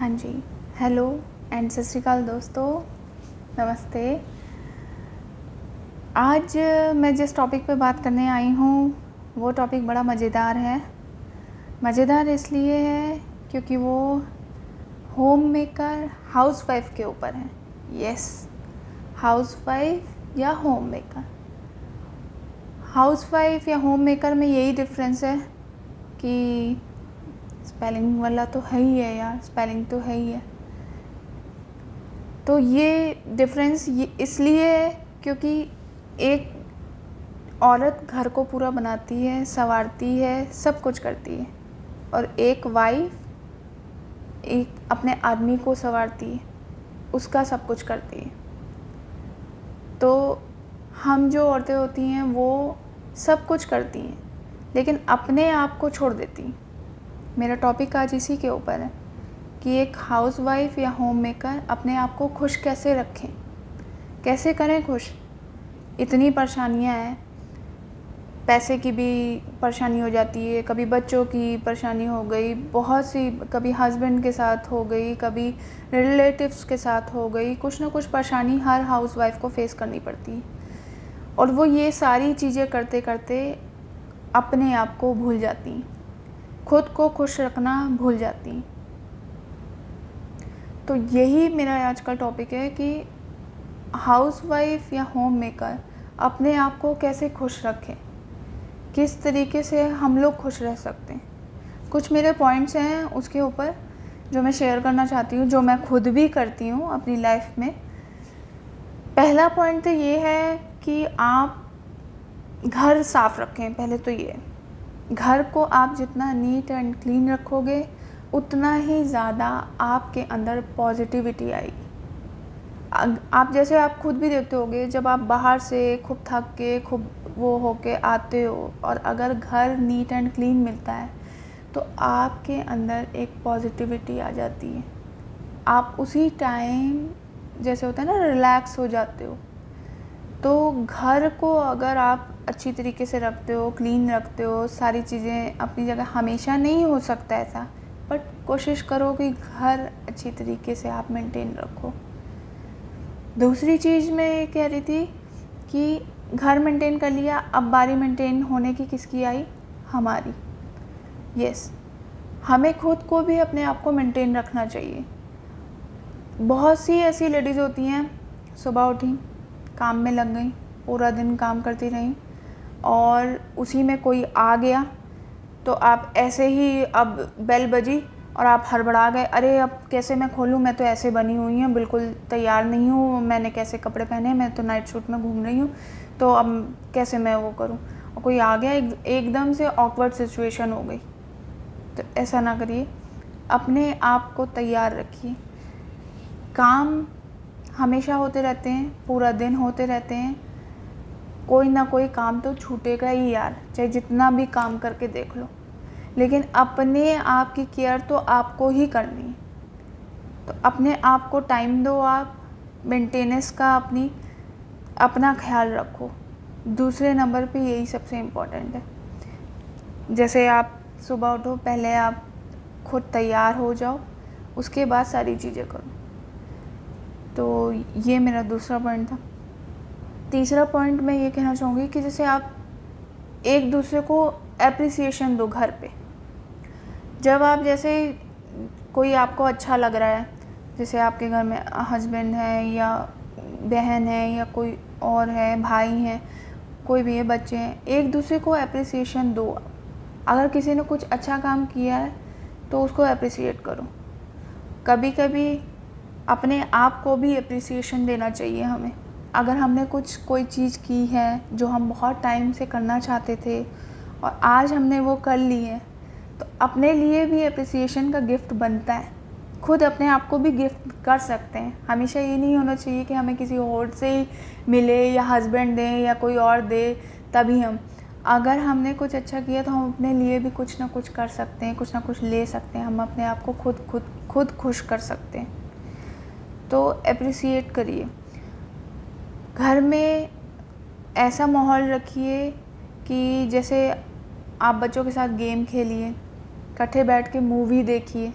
हाँ जी, hello and सत श्री अकाल दोस्तों, नमस्ते। आज मैं जिस टॉपिक पे बात करने आई हूँ वो टॉपिक बड़ा मज़ेदार है। मज़ेदार इसलिए है क्योंकि वो होम मेकर हाउसवाइफ के ऊपर है। यस, हाउसवाइफ या होम मेकर। हाउसवाइफ या होम मेकर में यही डिफरेंस है कि स्पेलिंग वाला तो है ही है यार, स्पेलिंग तो है ही है। तो ये डिफरेंस ये इसलिए है क्योंकि एक औरत घर को पूरा बनाती है, संवारती है, सब कुछ करती है, और एक वाइफ एक अपने आदमी को संवारती है, उसका सब कुछ करती है। तो हम जो औरतें होती हैं वो सब कुछ करती हैं लेकिन अपने आप को छोड़ देती हैं। मेरा टॉपिक आज इसी के ऊपर है कि एक हाउसवाइफ या होम मेकर अपने आप को खुश कैसे रखें, कैसे करें खुश। इतनी परेशानियां हैं, पैसे की भी परेशानी हो जाती है, कभी बच्चों की परेशानी हो गई, बहुत सी, कभी हस्बैंड के साथ हो गई, कभी रिलेटिव्स के साथ हो गई, कुछ ना कुछ परेशानी हर हाउसवाइफ को फेस करनी पड़ती है। और वो ये सारी चीज़ें करते करते अपने आप को भूल जाती हैं, खुद को खुश रखना भूल जाती हैं। तो यही मेरा आज का टॉपिक है कि हाउसवाइफ या होम मेकर अपने आप को कैसे खुश रखें, किस तरीके से हम लोग खुश रह सकते हैं। कुछ मेरे पॉइंट्स हैं उसके ऊपर जो मैं शेयर करना चाहती हूँ, जो मैं खुद भी करती हूँ अपनी लाइफ में। पहला पॉइंट तो ये है कि आप घर साफ़ रखें। पहले तो ये, घर को आप जितना नीट एंड क्लीन रखोगे उतना ही ज़्यादा आपके अंदर पॉजिटिविटी आएगी। आप जैसे आप खुद भी देखते होगे, जब आप बाहर से खूब थक के खूब वो होके आते हो और अगर घर नीट एंड क्लीन मिलता है तो आपके अंदर एक पॉजिटिविटी आ जाती है। आप उसी टाइम जैसे होता है ना, रिलैक्स हो जाते हो। तो घर को अगर आप अच्छी तरीके से रखते हो, क्लीन रखते हो, सारी चीज़ें अपनी जगह, हमेशा नहीं हो सकता ऐसा, बट कोशिश करो कि घर अच्छी तरीके से आप मेंटेन रखो। दूसरी चीज़ मैं ये कह रही थी कि घर मेंटेन कर लिया, अब बारी मेंटेन होने की किसकी आई? हमारी। यस, हमें खुद को भी अपने आप को मेंटेन रखना चाहिए। बहुत सी ऐसी लेडीज़ होती हैं, सुबह उठी, काम में लग गई, पूरा दिन काम करती रहीं, और उसी में कोई आ गया तो आप ऐसे ही, अब बेल बजी और आप हड़बड़ा गए, अरे अब कैसे मैं खोलूँ, मैं तो ऐसे बनी हुई हूँ, बिल्कुल तैयार नहीं हूँ, मैंने कैसे कपड़े पहने, मैं तो नाइट सूट में घूम रही हूँ, तो अब कैसे मैं वो करूँ। और कोई आ गया, एकदम से ऑकवर्ड सिचुएशन हो गई। तो ऐसा ना करिए, अपने आप को तैयार रखिए। काम हमेशा होते रहते हैं, पूरा दिन होते रहते हैं, कोई ना कोई काम तो छूटेगा ही यार, चाहे जितना भी काम करके देख लो, लेकिन अपने आप की केयर तो आपको ही करनी है। तो अपने आप को टाइम दो, आप मेंटेनेंस का अपना ख्याल रखो। दूसरे नंबर पे यही सबसे इम्पोर्टेंट है। जैसे आप सुबह उठो, पहले आप खुद तैयार हो जाओ, उसके बाद सारी चीज़ें करो। तो ये मेरा दूसरा पॉइंट था। तीसरा पॉइंट मैं ये कहना चाहूँगी कि जैसे आप एक दूसरे को एप्रिसिएशन दो घर पे। जब आप, जैसे कोई आपको अच्छा लग रहा है, जैसे आपके घर में हस्बैंड है या बहन है या कोई और है, भाई हैं, कोई भी है, बच्चे हैं, एक दूसरे को एप्रिसिएशन दो। अगर किसी ने कुछ अच्छा काम किया है तो उसको एप्रिसिएट करो। कभी कभी अपने आप को भी एप्रिसिएशन देना चाहिए हमें। अगर हमने कोई चीज़ की है जो हम बहुत टाइम से करना चाहते थे और आज हमने वो कर ली है, तो अपने लिए भी एप्रिसिएशन का गिफ्ट बनता है। खुद अपने आप को भी गिफ्ट कर सकते हैं। हमेशा ये नहीं होना चाहिए कि हमें किसी और से ही मिले या हस्बैंड दें या कोई और दे तभी हम, अगर हमने कुछ अच्छा किया तो हम अपने लिए भी कुछ ना कुछ कर सकते हैं, कुछ ना कुछ ले सकते हैं, हम अपने आप को खुद खुश कर सकते हैं। तो एप्रिसिएट करिए। घर में ऐसा माहौल रखिए कि जैसे आप बच्चों के साथ गेम खेलिए, इकट्ठे बैठ के मूवी देखिए,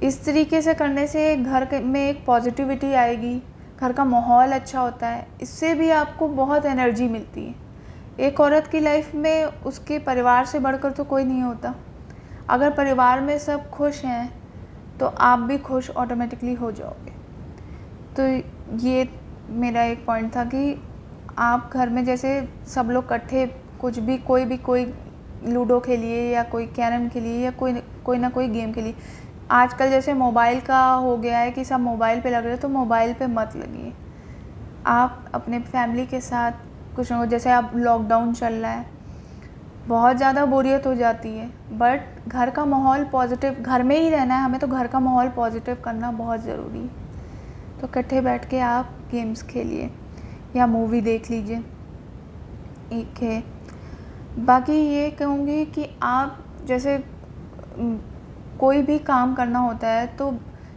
इस तरीके से करने से में एक पॉजिटिविटी आएगी, घर का माहौल अच्छा होता है, इससे भी आपको बहुत एनर्जी मिलती है। एक औरत की लाइफ में उसके परिवार से बढ़कर तो कोई नहीं होता। अगर परिवार में सब खुश हैं तो आप भी खुश ऑटोमेटिकली हो जाओगे। तो ये मेरा एक पॉइंट था कि आप घर में जैसे सब लोग इकट्ठे कुछ भी कोई लूडो खेलिए या कोई कैरम खेलिए या कोई ना कोई गेम खेलिए। आजकल जैसे मोबाइल का हो गया है कि सब मोबाइल पे लग रहे हैं, तो मोबाइल पे मत लगिए। आप अपने फैमिली के साथ कुछ ना, जैसे अब लॉकडाउन चल रहा है, बहुत ज़्यादा बोरियत हो जाती है, बट घर का माहौल पॉजिटिव, घर में ही रहना है हमें, तो घर का माहौल पॉजिटिव करना बहुत ज़रूरी है। तो इकट्ठे बैठ के आप गेम्स खेलिए या मूवी देख लीजिए, एक है। बाकी ये कहूँगी कि आप जैसे कोई भी काम करना होता है, तो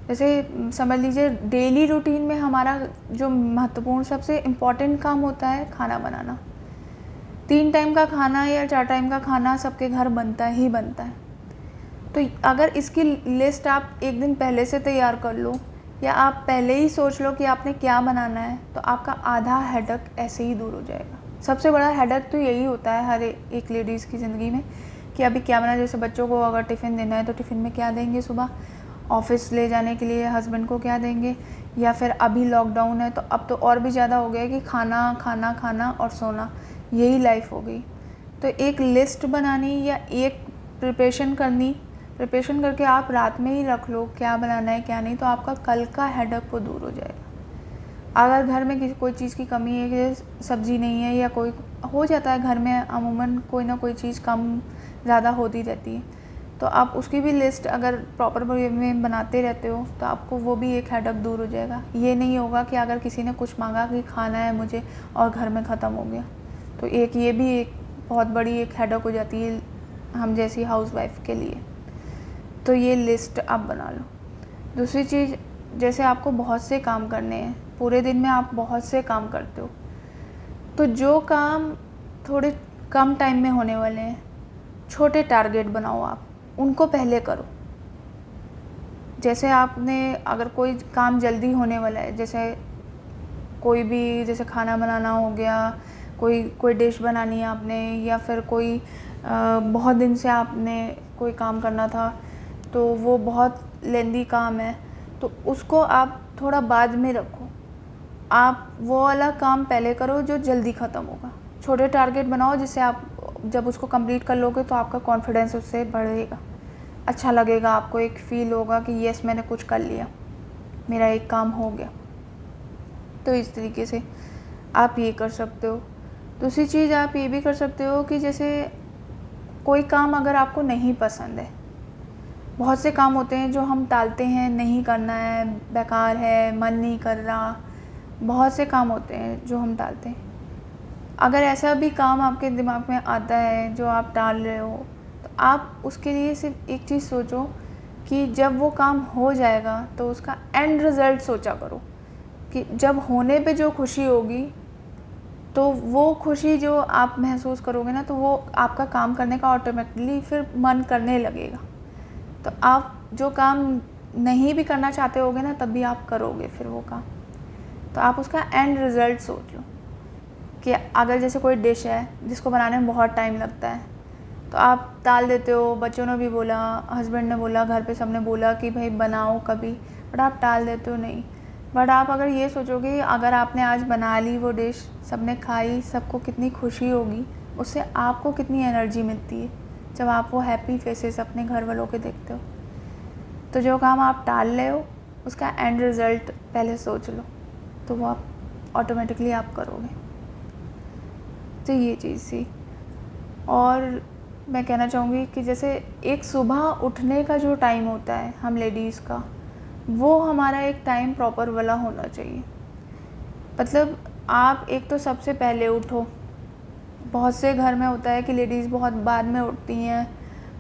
जैसे समझ लीजिए डेली रूटीन में हमारा जो महत्वपूर्ण सबसे इम्पॉर्टेंट काम होता है खाना बनाना। 3 टाइम का खाना या 4 टाइम का खाना सबके घर बनता ही बनता है। तो अगर इसकी लिस्ट आप एक दिन पहले से तैयार कर लो या आप पहले ही सोच लो कि आपने क्या बनाना है, तो आपका आधा हेडेक ऐसे ही दूर हो जाएगा। सबसे बड़ा हेडेक तो यही होता है हर एक लेडीज़ की ज़िंदगी में कि अभी क्या बनाना। जैसे बच्चों को अगर टिफ़िन देना है तो टिफ़िन में क्या देंगे, सुबह ऑफिस ले जाने के लिए हस्बैंड को क्या देंगे, या फिर अभी लॉकडाउन है तो अब तो और भी ज़्यादा हो गया है कि खाना खाना खाना और सोना, यही लाइफ हो गई। तो एक लिस्ट बनानी या एक प्रिपरेशन करके आप रात में ही रख लो क्या बनाना है क्या नहीं, तो आपका कल का हेडेक वो दूर हो जाएगा। अगर घर में कोई चीज़ की कमी है कि सब्ज़ी नहीं है या कोई हो जाता है घर में, अमूमन कोई ना कोई चीज़ कम ज़्यादा होती रहती है, तो आप उसकी भी लिस्ट अगर प्रॉपर वे में बनाते रहते हो तो आपको वो भी एक हेडेक दूर हो जाएगा। ये नहीं होगा कि अगर किसी ने कुछ मांगा कि खाना है मुझे और घर में ख़त्म हो गया, तो ये भी एक बहुत बड़ी एक हेडेक हो जाती है हम जैसी हाउसवाइफ के लिए। तो ये लिस्ट आप बना लो। दूसरी चीज़, जैसे आपको बहुत से काम करने हैं, पूरे दिन में आप बहुत से काम करते हो, तो जो काम थोड़े कम टाइम में होने वाले हैं, छोटे टारगेट बनाओ, आप उनको पहले करो। जैसे आपने अगर कोई काम जल्दी होने वाला है, जैसे कोई भी जैसे खाना बनाना हो गया, कोई डिश बनानी है आपने, या फिर कोई बहुत दिन से आपने कोई काम करना था तो वो बहुत लेंदी काम है, तो उसको आप थोड़ा बाद में रखो। आप वो वाला काम पहले करो जो जल्दी ख़त्म होगा। छोटे टारगेट बनाओ जिससे आप जब उसको कंप्लीट कर लोगे तो आपका कॉन्फिडेंस उससे बढ़ेगा, अच्छा लगेगा, आपको एक फ़ील होगा कि यस मैंने कुछ कर लिया, मेरा एक काम हो गया। तो इस तरीके से आप ये कर सकते हो। दूसरी चीज़ आप ये भी कर सकते हो कि जैसे कोई काम अगर आपको नहीं पसंद है, बहुत से काम होते हैं जो हम टालते हैं, नहीं करना है, बेकार है, मन नहीं कर रहा, बहुत से काम होते हैं जो हम टालते हैं। अगर ऐसा भी काम आपके दिमाग में आता है जो आप टाल रहे हो, तो आप उसके लिए सिर्फ एक चीज़ सोचो कि जब वो काम हो जाएगा तो उसका एंड रिज़ल्ट सोचा करो कि जब होने पे जो खुशी होगी, तो वो खुशी जो आप महसूस करोगे ना, तो वो आपका काम करने का ऑटोमेटिकली फिर मन करने लगेगा। तो आप जो काम नहीं भी करना चाहते होगे ना, तब भी आप करोगे फिर वो काम। तो आप उसका एंड रिज़ल्ट सोच लो कि अगर जैसे कोई डिश है जिसको बनाने में बहुत टाइम लगता है, तो आप टाल देते हो, बच्चों ने भी बोला, हस्बैंड ने बोला, घर पे सबने बोला कि भाई बनाओ कभी, बट आप टाल देते हो नहीं। बट आप अगर ये सोचोगे अगर आपने आज बना ली वो डिश, सबने खाई, सबको कितनी खुशी होगी, उससे आपको कितनी एनर्जी मिलती है जब आप वो हैप्पी फेसेस अपने घर वालों के देखते हो। तो जो काम आप टाल रहे हो उसका एंड रिज़ल्ट पहले सोच लो, तो वो आप ऑटोमेटिकली आप करोगे। तो ये चीज़ थी। और मैं कहना चाहूँगी कि जैसे एक सुबह उठने का जो टाइम होता है हम लेडीज़ का, वो हमारा एक टाइम प्रॉपर वाला होना चाहिए। मतलब आप एक तो सबसे पहले उठो। बहुत से घर में होता है कि लेडीज़ बहुत बाद में उठती हैं,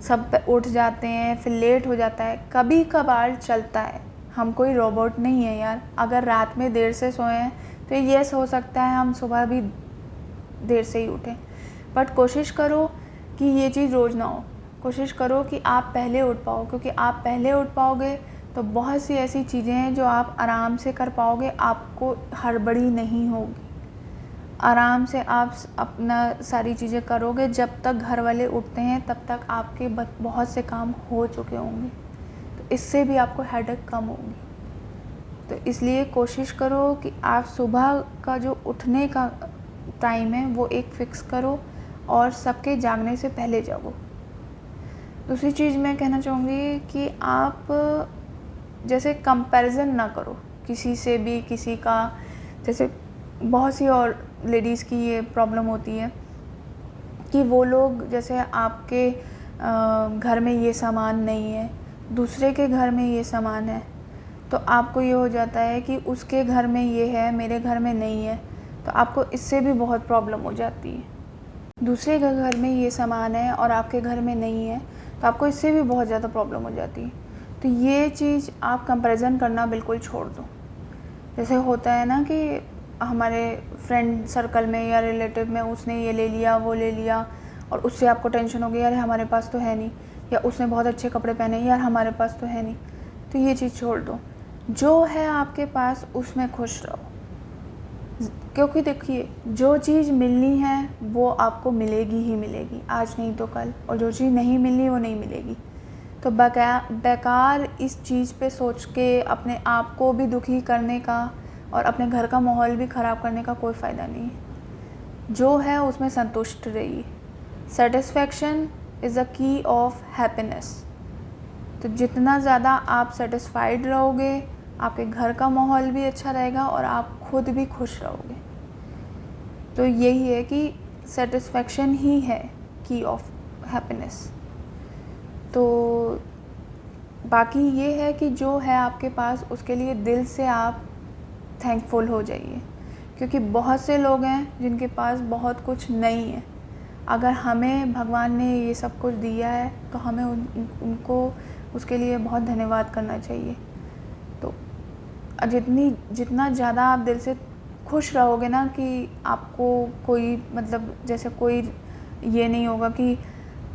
सब उठ जाते हैं, फिर लेट हो जाता है, कभी कभार चलता है, हम कोई रोबोट नहीं है यार। अगर रात में देर से सोए हैं तो ये हो सकता है हम सुबह भी देर से ही उठें, बट कोशिश करो कि ये चीज़ रोज़ ना हो। कोशिश करो कि आप पहले उठ पाओ, क्योंकि आप पहले उठ पाओगे तो बहुत सी ऐसी चीज़ें हैं जो आप आराम से कर पाओगे, आपको हड़बड़ी नहीं होगी। आराम से आप अपना सारी चीज़ें करोगे। जब तक घर वाले उठते हैं तब तक आपके बहुत से काम हो चुके होंगे, तो इससे भी आपको हेडेक कम होगी। तो इसलिए कोशिश करो कि आप सुबह का जो उठने का टाइम है वो एक फ़िक्स करो और सबके जागने से पहले जागो। दूसरी चीज़ मैं कहना चाहूँगी कि आप जैसे कंपैरिजन ना करो किसी से भी, किसी का। जैसे बहुत सी और लेडीज़ की ये प्रॉब्लम होती है कि वो लोग जैसे आपके घर में ये सामान नहीं है, दूसरे के घर में ये सामान है, तो आपको ये हो जाता है कि उसके घर में ये है, मेरे घर में नहीं है, तो आपको इससे भी बहुत प्रॉब्लम हो जाती है। दूसरे के घर में ये सामान है और आपके घर में नहीं है, तो आपको इससे भी बहुत ज़्यादा प्रॉब्लम हो जाती है। तो ये चीज़ आप कंपैरिजन करना बिल्कुल छोड़ दो। जैसे होता है ना कि हमारे फ्रेंड सर्कल में या रिलेटिव में उसने ये ले लिया, वो ले लिया, और उससे आपको टेंशन हो गई, यार हमारे पास तो है नहीं, या उसने बहुत अच्छे कपड़े पहने, यार हमारे पास तो है नहीं। तो ये चीज़ छोड़ दो, जो है आपके पास उसमें खुश रहो। क्योंकि देखिए, जो चीज़ मिलनी है वो आपको मिलेगी ही मिलेगी, आज नहीं तो कल, और जो चीज़ नहीं मिलनी वो नहीं मिलेगी। तो बेकार इस चीज़ पे सोच के अपने आप को भी दुखी करने का और अपने घर का माहौल भी ख़राब करने का कोई फ़ायदा नहीं है। जो है उसमें संतुष्ट रहिए। सेटिस्फैक्शन इज़ अ की ऑफ हैप्पीनेस। तो जितना ज़्यादा आप सेटिस्फाइड रहोगे, आपके घर का माहौल भी अच्छा रहेगा और आप खुद भी खुश रहोगे। तो यही है कि सेटिस्फैक्शन ही है की ऑफ हैप्पीनेस। तो बाकी ये है कि जो है आपके पास उसके लिए दिल से आप थैंकफुल हो जाइए, क्योंकि बहुत से लोग हैं जिनके पास बहुत कुछ नहीं है। अगर हमें भगवान ने ये सब कुछ दिया है तो हमें उनको उसके लिए बहुत धन्यवाद करना चाहिए। तो जितना ज़्यादा आप दिल से खुश रहोगे ना, कि आपको कोई मतलब जैसे कोई ये नहीं होगा कि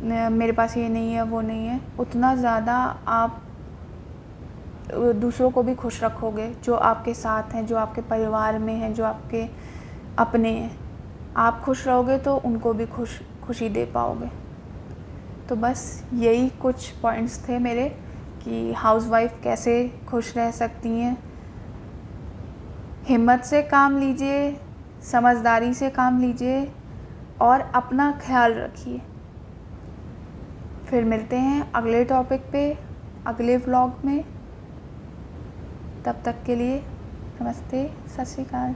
मेरे पास ये नहीं है, वो नहीं है, उतना ज़्यादा आप दूसरों को भी खुश रखोगे, जो आपके साथ हैं, जो आपके परिवार में हैं, जो आपके अपने हैं। आप खुश रहोगे तो उनको भी खुशी दे पाओगे। तो बस यही कुछ पॉइंट्स थे मेरे कि हाउसवाइफ कैसे खुश रह सकती हैं। हिम्मत से काम लीजिए, समझदारी से काम लीजिए और अपना ख्याल रखिए। फिर मिलते हैं अगले टॉपिक पे, अगले व्लॉग में। तब तक के लिए नमस्ते, सत श्री अकाल।